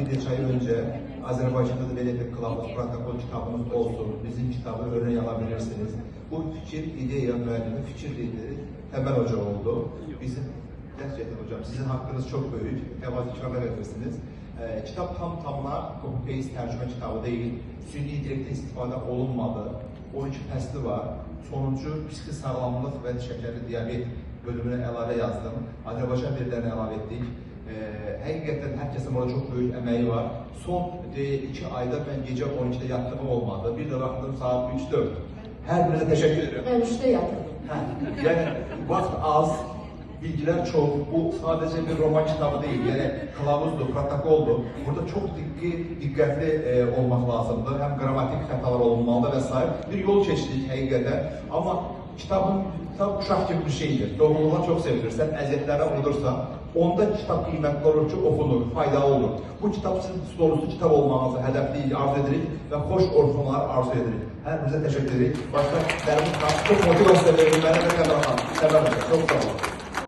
bir neçə ay önce Azərbaycanda da belə bir kılavuz protokol kitabımız olsun, bizim kitabı örnek alabilirsiniz. Bu fikir, ideya müəllimi fikir lideri Təməl Hoca oldu. Bizim gerçekten hocam sizin hakkınız çok büyük, tevazu ikramer edirsiniz. Kitap tamına copy-paste tercüme kitabı değil, sünni intelekten istifade olunmadı. 12 fəsli var. Sonuncu psixi sağlamlıq və şəkərli diabet bölümünə əlavə yazdım. Azərbaycan verilərini əlavə etdik. Həqiqətən hər kəsin orada çox böyük əməyi var. Son 2 ayda mən gecə 12'də yattığım olmadı. Bir də baxdım saat 3-4. Hər birinizə təşəkkür edirəm. Ben 3'te yatırdım. Yəni vaxt az, bilgiler çok. Bu sadece bir roman kitabı değil. Yani kılavuzdur, protokoldur. Burada çok dikkatli olmak lazımdır. Hem gramatik hatalar olunmalı vesaire. Bir yol keçdik həqiqətən. Ama kitap uşaq gibi bir şeydir. Doğruluğuna çok sevinirsən, əziyyətləri unudursan, onda kitap qiymətli olur ki, okunur, faydalı olur. Bu kitap sizin doğrusu kitap olmağınızı hədəfləyirik, arzu edirik və xoş orxunlar arzu edirik. Hər birinizə təşəkkür edirik. Başta benim çok motivasiya verir, mənə də Təməl xanım. Çok sağ olun.